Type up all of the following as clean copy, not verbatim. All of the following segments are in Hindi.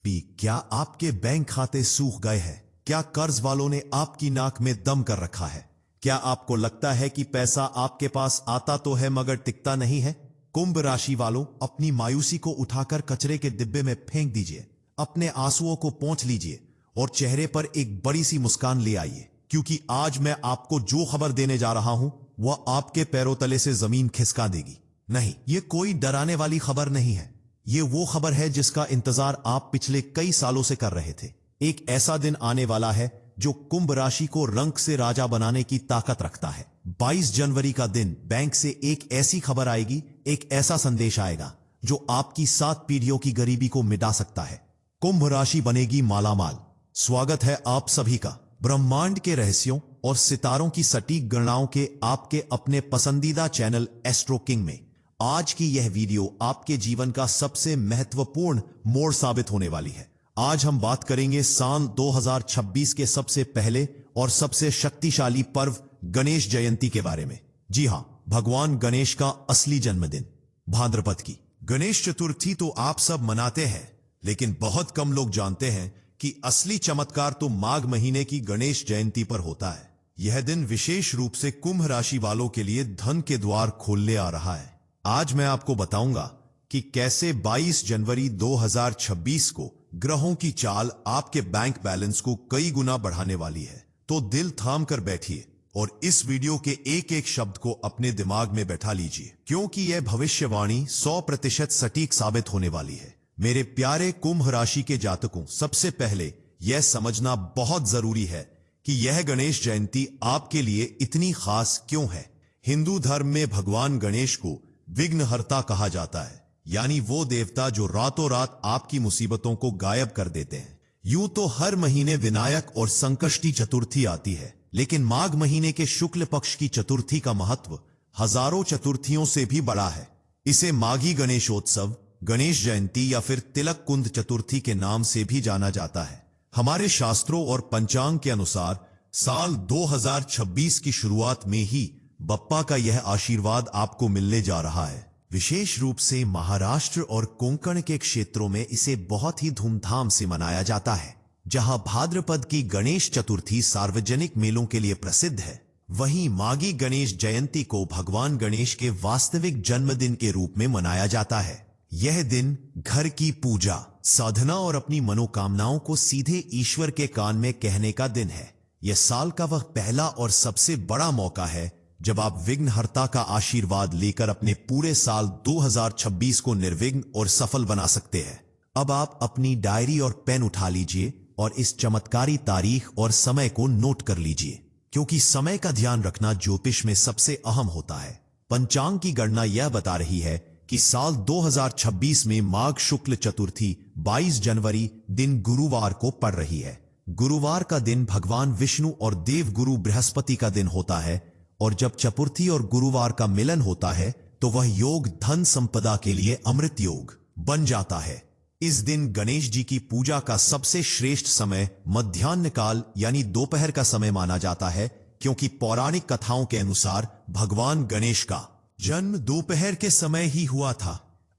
क्या आपके बैंक खाते सूख गए हैं? क्या कर्ज वालों ने आपकी नाक में दम कर रखा है? क्या आपको लगता है कि पैसा आपके पास आता तो है मगर टिकता नहीं है? कुंभ राशि वालों, अपनी मायूसी को उठाकर कचरे के डिब्बे में फेंक दीजिए, अपने आंसुओं को पोंछ लीजिए और चेहरे पर एक बड़ी सी मुस्कान ले आइए, क्योंकि आज मैं आपको जो खबर देने जा रहा हूं वह आपके पैरों तले से जमीन खिसका देगी। नहीं, ये कोई डराने वाली खबर नहीं है। ये वो खबर है जिसका इंतजार आप पिछले कई सालों से कर रहे थे। एक ऐसा दिन आने वाला है जो कुंभ राशि को रंग से राजा बनाने की ताकत रखता है। 22 जनवरी का दिन बैंक से एक ऐसी खबर आएगी, एक ऐसा संदेश आएगा जो आपकी 7 पीढ़ियों की गरीबी को मिटा सकता है। कुंभ राशि बनेगी मालामाल। स्वागत है आप सभी का ब्रह्मांड के रहस्यों और सितारों की सटीक गणनाओं के आपके अपने पसंदीदा चैनल एस्ट्रो किंग में। आज की यह वीडियो आपके जीवन का सबसे महत्वपूर्ण मोड़ साबित होने वाली है। आज हम बात करेंगे साल 2026 के सबसे पहले और सबसे शक्तिशाली पर्व गणेश जयंती के बारे में। जी हां, भगवान गणेश का असली जन्मदिन भाद्रपद की गणेश चतुर्थी तो आप सब मनाते हैं, लेकिन बहुत कम लोग जानते हैं कि असली चमत्कार तो माघ महीने की गणेश जयंती पर होता है। यह दिन विशेष रूप से कुंभ राशि वालों के लिए धन के द्वार खोलने आ रहा है। आज मैं आपको बताऊंगा कि कैसे 22 जनवरी 2026 को ग्रहों की चाल आपके बैंक बैलेंस को कई गुना बढ़ाने वाली है। तो दिल थाम कर बैठिए और इस वीडियो के एक एक शब्द को अपने दिमाग में बैठा लीजिए, क्योंकि यह भविष्यवाणी 100% सटीक साबित होने वाली है। मेरे प्यारे कुंभ राशि के जातकों, सबसे पहले यह समझना बहुत जरूरी है कि यह गणेश जयंती आपके लिए इतनी खास क्यों है। हिंदू धर्म में भगवान गणेश को विघ्नहर्ता कहा जाता है, यानी वो देवता जो रातों रात आपकी मुसीबतों को गायब कर देते हैं। यूं तो हर महीने विनायक और संकष्टी चतुर्थी आती है, लेकिन माघ महीने के शुक्ल पक्ष की चतुर्थी का महत्व हजारों चतुर्थियों से भी बड़ा है। इसे माघी गणेशोत्सव, गणेश जयंती या फिर तिलक कुंद चतुर्थी के नाम से भी जाना जाता है। हमारे शास्त्रों और पंचांग के अनुसार साल 2026 की शुरुआत में ही बप्पा का यह आशीर्वाद आपको मिलने जा रहा है। विशेष रूप से महाराष्ट्र और कोंकण के क्षेत्रों में इसे बहुत ही धूमधाम से मनाया जाता है। जहां भाद्रपद की गणेश चतुर्थी सार्वजनिक मेलों के लिए प्रसिद्ध है, वहीं माघी गणेश जयंती को भगवान गणेश के वास्तविक जन्मदिन के रूप में मनाया जाता है। यह दिन घर की पूजा, साधना और अपनी मनोकामनाओं को सीधे ईश्वर के कान में कहने का दिन है। यह साल का वह पहला और सबसे बड़ा मौका है जब आप विघ्नहर्ता का आशीर्वाद लेकर अपने पूरे साल 2026 को निर्विघ्न और सफल बना सकते हैं। अब आप अपनी डायरी और पेन उठा लीजिए और इस चमत्कारी तारीख और समय को नोट कर लीजिए, क्योंकि समय का ध्यान रखना ज्योतिष में सबसे अहम होता है। पंचांग की गणना यह बता रही है कि साल 2026 में माघ शुक्ल चतुर्थी 22 जनवरी दिन गुरुवार को पड़ रही है। गुरुवार का दिन भगवान विष्णु और देव गुरु बृहस्पति का दिन होता है, और जब चतुर्थी और गुरुवार का मिलन होता है तो वह योग धन संपदा के लिए अमृत योग बन जाता है। इस दिन गणेश जी की पूजा का सबसे श्रेष्ठ समय मध्याह्न काल यानी दोपहर का समय माना जाता है, क्योंकि पौराणिक कथाओं के अनुसार भगवान गणेश का जन्म दोपहर के समय ही हुआ था।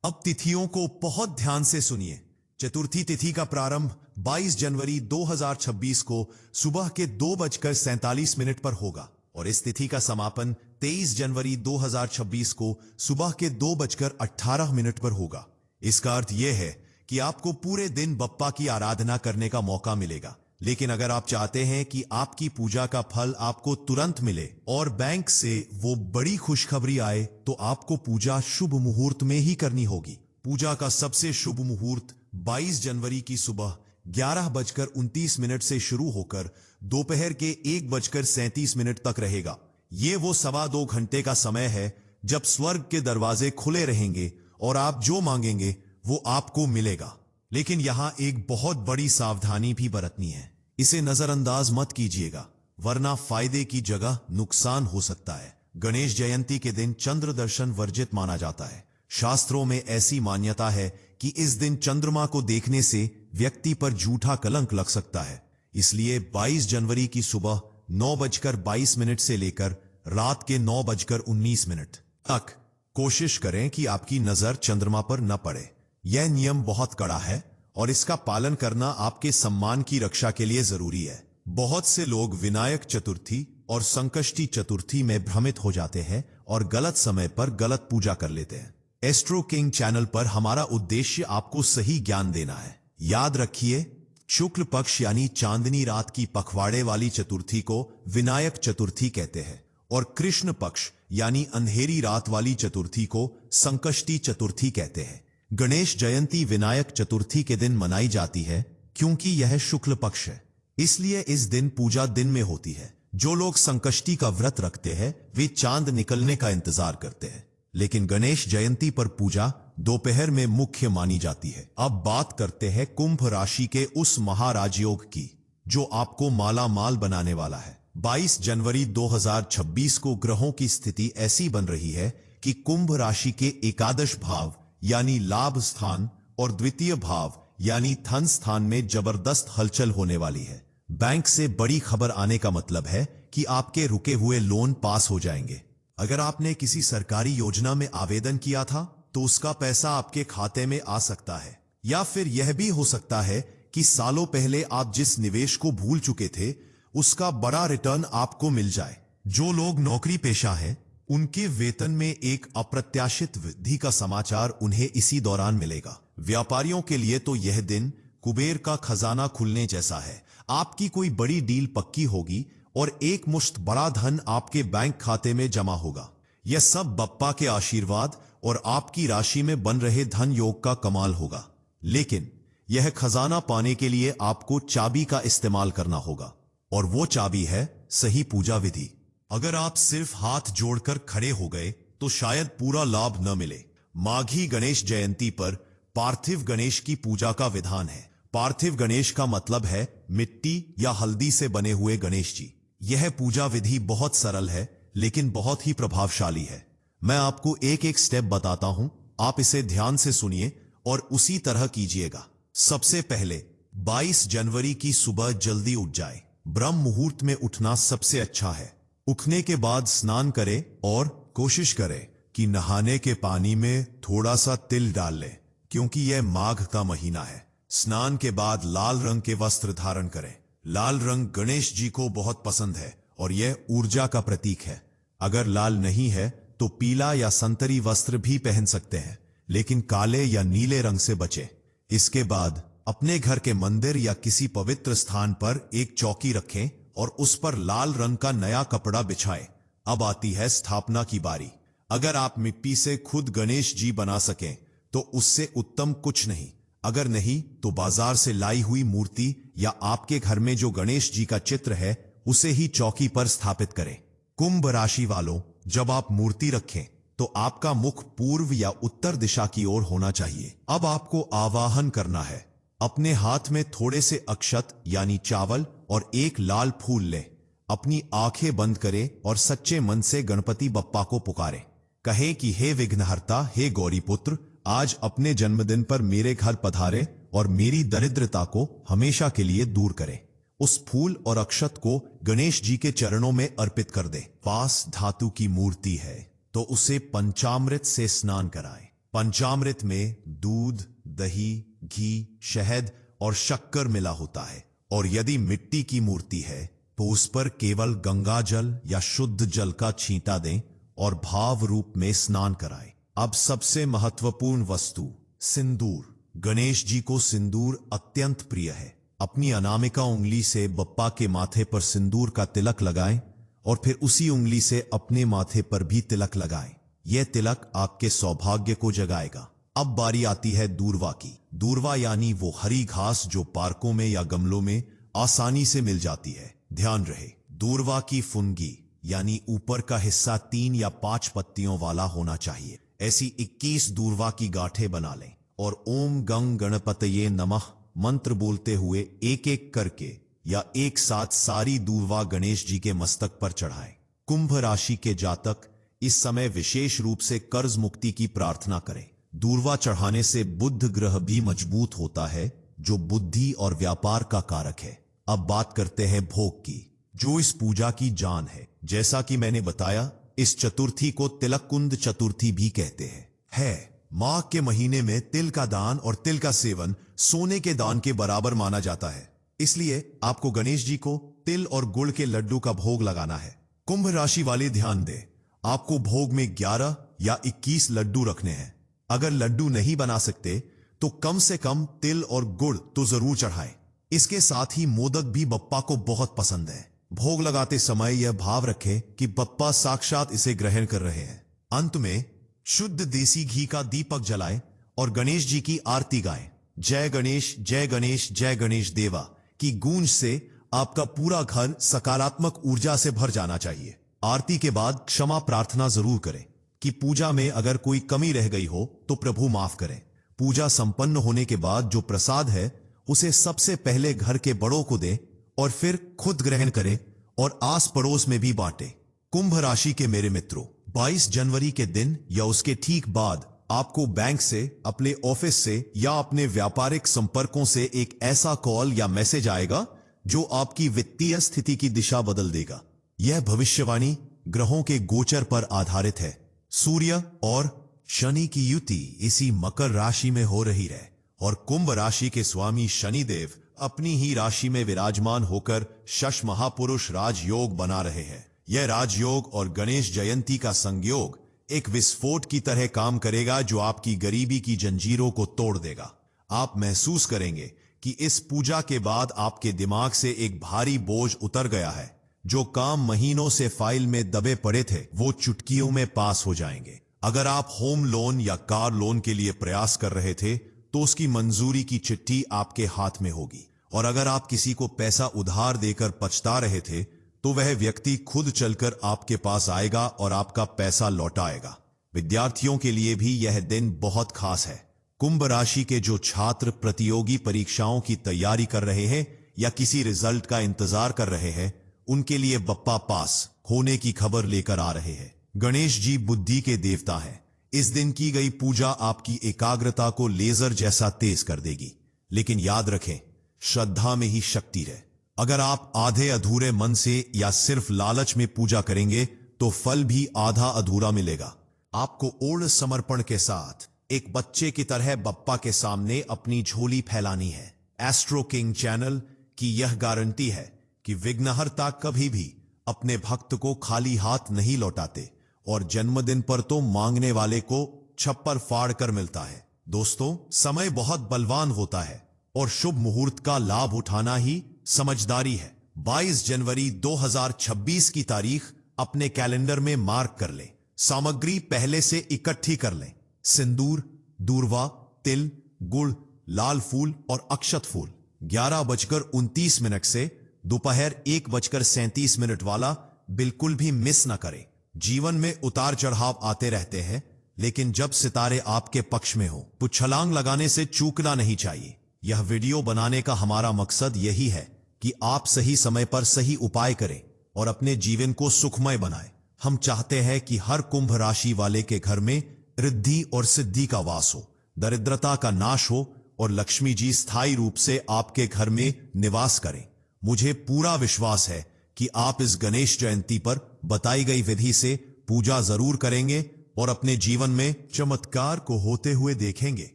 अब तिथियों को बहुत ध्यान से सुनिए। चतुर्थी तिथि का प्रारंभ 22 जनवरी 2026 को सुबह के 2:47 पर होगा और इस तिथि का समापन 23 जनवरी 2026 को सुबह के 2:18 पर होगा। इसका अर्थ यह है कि आपको पूरे दिन बप्पा की आराधना करने का मौका मिलेगा। लेकिन अगर आप चाहते हैं कि आपकी पूजा का फल आपको तुरंत मिले और बैंक से वो बड़ी खुशखबरी आए, तो आपको पूजा शुभ मुहूर्त में ही करनी होगी। पूजा का सबसे शुभ मुहूर्त 22 जनवरी की सुबह 11:29 से शुरू होकर दोपहर के 1:37 तक रहेगा। ये वो 2.25 घंटे का समय है जब स्वर्ग के दरवाजे खुले रहेंगे और आप जो मांगेंगे वो आपको मिलेगा। लेकिन यहां एक बहुत बड़ी सावधानी भी बरतनी है। इसे नजरअंदाज मत कीजिएगा, वरना फायदे की जगह नुकसान हो सकता है। गणेश जयंती के दिन चंद्र दर्शन वर्जित माना जाता है। शास्त्रों में ऐसी मान्यता है कि इस दिन चंद्रमा को देखने से व्यक्ति पर झूठा कलंक लग सकता है। इसलिए 22 जनवरी की सुबह 9:22 से लेकर रात के 9:19 तक कोशिश करें कि आपकी नजर चंद्रमा पर न पड़े। यह नियम बहुत कड़ा है और इसका पालन करना आपके सम्मान की रक्षा के लिए जरूरी है। बहुत से लोग विनायक चतुर्थी और संकष्टी चतुर्थी में भ्रमित हो जाते हैं और गलत समय पर गलत पूजा कर लेते हैं। एस्ट्रो किंग चैनल पर हमारा उद्देश्य आपको सही ज्ञान देना है। याद रखिए, शुक्ल पक्ष यानी चांदनी रात की पखवाड़े वाली चतुर्थी को विनायक चतुर्थी कहते हैं और कृष्ण पक्ष यानी अंधेरी रात वाली चतुर्थी को संकष्टी चतुर्थी कहते हैं। गणेश जयंती विनायक चतुर्थी के दिन मनाई जाती है क्योंकि यह शुक्ल पक्ष है, इसलिए इस दिन पूजा दिन में होती है। जो लोग संकष्टी का व्रत रखते हैं वे चांद निकलने का इंतजार करते हैं, लेकिन गणेश जयंती पर पूजा दोपहर में मुख्य मानी जाती है। अब बात करते हैं कुंभ राशि के उस महाराजयोग की जो आपको माला माल बनाने वाला है। 22 जनवरी 2026 को ग्रहों की स्थिति ऐसी बन रही है कि कुंभ राशि के एकादश भाव यानी लाभ स्थान और द्वितीय भाव यानी धन स्थान में जबरदस्त हलचल होने वाली है। बैंक से बड़ी खबर आने का मतलब है कि आपके रुके हुए लोन पास हो जाएंगे। अगर आपने किसी सरकारी योजना में आवेदन किया था तो उसका पैसा आपके खाते में आ सकता है, या फिर यह भी हो सकता है कि सालों पहले आप जिस निवेश को भूल चुके थे उसका बड़ा रिटर्न आपको मिल जाए। जो लोग नौकरी पेशा हैं उनके वेतन में एक अप्रत्याशित वृद्धि का समाचार उन्हें इसी दौरान मिलेगा। व्यापारियों के लिए तो यह दिन कुबेर का खजाना खुलने जैसा है। आपकी कोई बड़ी डील पक्की होगी और एक मुश्त बड़ा धन आपके बैंक खाते में जमा होगा। यह सब बप्पा के आशीर्वाद और आपकी राशि में बन रहे धन योग का कमाल होगा। लेकिन यह खजाना पाने के लिए आपको चाबी का इस्तेमाल करना होगा, और वो चाबी है सही पूजा विधि। अगर आप सिर्फ हाथ जोड़कर खड़े हो गए तो शायद पूरा लाभ न मिले। माघी गणेश जयंती पर पार्थिव गणेश की पूजा का विधान है। पार्थिव गणेश का मतलब है मिट्टी या हल्दी से बने हुए गणेश जी। यह पूजा विधि बहुत सरल है लेकिन बहुत ही प्रभावशाली है। मैं आपको एक एक स्टेप बताता हूं, आप इसे ध्यान से सुनिए और उसी तरह कीजिएगा। सबसे पहले 22 जनवरी की सुबह जल्दी उठ जाए। ब्रह्म मुहूर्त में उठना सबसे अच्छा है। उठने के बाद स्नान करें और कोशिश करें कि नहाने के पानी में थोड़ा सा तिल डाल लें, क्योंकि यह माघ का महीना है। स्नान के बाद लाल रंग के वस्त्र धारण करें। लाल रंग गणेश जी को बहुत पसंद है और यह ऊर्जा का प्रतीक है। अगर लाल नहीं है तो पीला या संतरी वस्त्र भी पहन सकते हैं, लेकिन काले या नीले रंग से बचें। इसके बाद अपने घर के मंदिर या किसी पवित्र स्थान पर एक चौकी रखें और उस पर लाल रंग का नया कपड़ा बिछाएं। अब आती है स्थापना की बारी। अगर आप मिट्टी से खुद गणेश जी बना सकें तो उससे उत्तम कुछ नहीं। अगर नहीं तो बाजार से लाई हुई मूर्ति या आपके घर में जो गणेश जी का चित्र है उसे ही चौकी पर स्थापित करें। कुंभ राशि वालों, जब आप मूर्ति रखें तो आपका मुख पूर्व या उत्तर दिशा की ओर होना चाहिए। अब आपको आवाहन करना है। अपने हाथ में थोड़े से अक्षत यानी चावल और एक लाल फूल लें। अपनी आंखें बंद करें और सच्चे मन से गणपति बप्पा को पुकारें। कहें कि हे विघ्नहर्ता, हे गौरी पुत्र, आज अपने जन्मदिन पर मेरे घर पधारे और मेरी दरिद्रता को हमेशा के लिए दूर करें। उस फूल और अक्षत को गणेश जी के चरणों में अर्पित कर दें। पास धातु की मूर्ति है तो उसे पंचामृत से स्नान कराएं। पंचामृत में दूध, दही, घी, शहद और शक्कर मिला होता है। और यदि मिट्टी की मूर्ति है तो उस पर केवल गंगा जल या शुद्ध जल का छींटा दें और भाव रूप में स्नान कराएं। अब सबसे महत्वपूर्ण वस्तु, सिंदूर। गणेश जी को सिंदूर अत्यंत प्रिय है। अपनी अनामिका उंगली से बप्पा के माथे पर सिंदूर का तिलक लगाएं और फिर उसी उंगली से अपने माथे पर भी तिलक लगाएं। यह तिलक आपके सौभाग्य को जगाएगा। अब बारी आती है दूर्वा की। दूर्वा यानी वो हरी घास जो पार्कों में या गमलों में आसानी से मिल जाती है। ध्यान रहे, दूर्वा की फुनगी यानी ऊपर का हिस्सा 3 या 5 पत्तियों वाला होना चाहिए। ऐसी 21 दूर्वा की गांठें बना लें और ओम गंग गणपतये नमः मंत्र बोलते हुए एक एक करके या एक साथ सारी दूर्वा गणेश जी के मस्तक पर चढ़ाएं। कुंभ राशि के जातक इस समय विशेष रूप से कर्ज मुक्ति की प्रार्थना करें। दूर्वा चढ़ाने से बुध ग्रह भी मजबूत होता है जो बुद्धि और व्यापार का कारक है। अब बात करते हैं भोग की, जो इस पूजा की जान है। जैसा कि मैंने बताया, इस चतुर्थी को तिलक कुंद चतुर्थी भी कहते हैं। माघ के महीने में तिल का दान और तिल का सेवन सोने के दान के बराबर माना जाता है। इसलिए आपको गणेश जी को तिल और गुड़ के लड्डू का भोग लगाना है। कुंभ राशि वाले ध्यान दें, आपको भोग में 11 या 21 लड्डू रखने हैं। अगर लड्डू नहीं बना सकते तो कम से कम तिल और गुड़ तो जरूर चढ़ाएं। इसके साथ ही मोदक भी बप्पा को बहुत पसंद है। भोग लगाते समय यह भाव रखें कि बप्पा साक्षात इसे ग्रहण कर रहे हैं। अंत में शुद्ध देसी घी का दीपक जलाएं और गणेश जी की आरती गाएं। जय गणेश जय गणेश जय गणेश देवा की गूंज से आपका पूरा घर सकारात्मक ऊर्जा से भर जाना चाहिए। आरती के बाद क्षमा प्रार्थना जरूर करें कि पूजा में अगर कोई कमी रह गई हो तो प्रभु माफ करें। पूजा संपन्न होने के बाद जो प्रसाद है उसे सबसे पहले घर के बड़ों को दें और फिर खुद ग्रहण करें और आस पड़ोस में भी बांटें। कुंभ राशि के मेरे मित्रों, 22 जनवरी के दिन या उसके ठीक बाद आपको बैंक से, अपने ऑफिस से या अपने व्यापारिक संपर्कों से एक ऐसा कॉल या मैसेज आएगा जो आपकी वित्तीय स्थिति की दिशा बदल देगा। यह भविष्यवाणी ग्रहों के गोचर पर आधारित है। सूर्य और शनि की युति इसी मकर राशि में हो रही है और कुंभ राशि के स्वामी शनिदेव अपनी ही राशि में विराजमान होकर शश महापुरुष राजयोग बना रहे हैं। यह राजयोग और गणेश जयंती का संयोग एक विस्फोट की तरह काम करेगा जो आपकी गरीबी की जंजीरों को तोड़ देगा। आप महसूस करेंगे कि इस पूजा के बाद आपके दिमाग से एक भारी बोझ उतर गया है। जो काम महीनों से फाइल में दबे पड़े थे वो चुटकियों में पास हो जाएंगे। अगर आप होम लोन या कार लोन के लिए प्रयास कर रहे थे तो उसकी मंजूरी की चिट्ठी आपके हाथ में होगी। और अगर आप किसी को पैसा उधार देकर पछता रहे थे तो वह व्यक्ति खुद चलकर आपके पास आएगा और आपका पैसा लौटाएगा। विद्यार्थियों के लिए भी यह दिन बहुत खास है। कुंभ राशि के जो छात्र प्रतियोगी परीक्षाओं की तैयारी कर रहे हैं या किसी रिजल्ट का इंतजार कर रहे हैं, उनके लिए बप्पा पास होने की खबर लेकर आ रहे हैं। गणेश जी बुद्धि के देवता हैं। इस दिन की गई पूजा आपकी एकाग्रता को लेजर जैसा तेज कर देगी। लेकिन याद रखें, श्रद्धा में ही शक्ति है। अगर आप आधे अधूरे मन से या सिर्फ लालच में पूजा करेंगे तो फल भी आधा अधूरा मिलेगा। आपको पूर्ण समर्पण के साथ एक बच्चे की तरह बप्पा के सामने अपनी झोली फैलानी है। एस्ट्रो किंग चैनल की यह गारंटी है कि विघ्नहर्ता कभी भी अपने भक्त को खाली हाथ नहीं लौटाते और जन्मदिन पर तो मांगने वाले को छप्पर फाड़ कर मिलता है। दोस्तों, समय बहुत बलवान होता है और शुभ मुहूर्त का लाभ उठाना ही समझदारी है। 22 जनवरी 2026 की तारीख अपने कैलेंडर में मार्क कर लें। सामग्री पहले से इकट्ठी कर लें। सिंदूर, दूर्वा, तिल, गुड़, लाल फूल और अक्षत फूल। 11:29 से दोपहर 1:37 वाला बिल्कुल भी मिस न करें। जीवन में उतार चढ़ाव आते रहते हैं, लेकिन जब सितारे आपके पक्ष में हो तो छलांग लगाने से चूकना नहीं चाहिए। यह वीडियो बनाने का हमारा मकसद यही है कि आप सही समय पर सही उपाय करें और अपने जीवन को सुखमय बनाएं। हम चाहते हैं कि हर कुंभ राशि वाले के घर में रिद्धि और सिद्धि का वास हो, दरिद्रता का नाश हो और लक्ष्मी जी स्थायी रूप से आपके घर में निवास करें। मुझे पूरा विश्वास है कि आप इस गणेश जयंती पर बताई गई विधि से पूजा जरूर करेंगे और अपने जीवन में चमत्कार को होते हुए देखेंगे।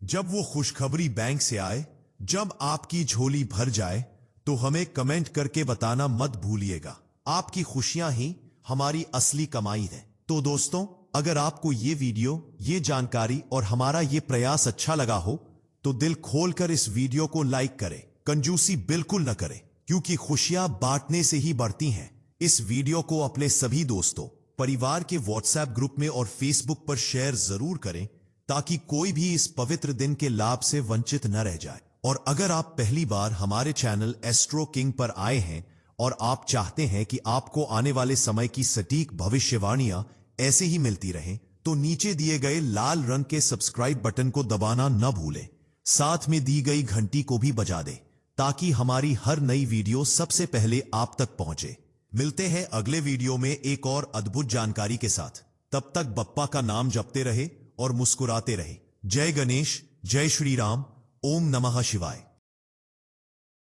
जब वो खुशखबरी बैंक से आए, जब आपकी झोली भर जाए, तो हमें कमेंट करके बताना मत भूलिएगा। आपकी खुशियां ही हमारी असली कमाई है। तो दोस्तों, अगर आपको ये वीडियो, ये जानकारी और हमारा ये प्रयास अच्छा लगा हो तो दिल खोलकर इस वीडियो को लाइक करें। कंजूसी बिल्कुल न करें, क्योंकि खुशियां बांटने से ही बढ़ती हैं। इस वीडियो को अपने सभी दोस्तों, परिवार के व्हाट्सएप ग्रुप में और फेसबुक पर शेयर जरूर करें ताकि कोई भी इस पवित्र दिन के लाभ से वंचित न रह जाए। और अगर आप पहली बार हमारे चैनल एस्ट्रो किंग पर आए हैं और आप चाहते हैं कि आपको आने वाले समय की सटीक भविष्यवाणियां ऐसे ही मिलती रहें, तो नीचे दिए गए लाल रंग के सब्सक्राइब बटन को दबाना न भूलें। साथ में दी गई घंटी को भी बजा दें ताकि हमारी हर नई वीडियो सबसे पहले आप तक पहुंचे। मिलते हैं अगले वीडियो में एक और अद्भुत जानकारी के साथ। तब तक बप्पा का नाम जपते रहे और मुस्कुराते रहे। जय गणेश, जय श्री राम, ओम नमः शिवाय।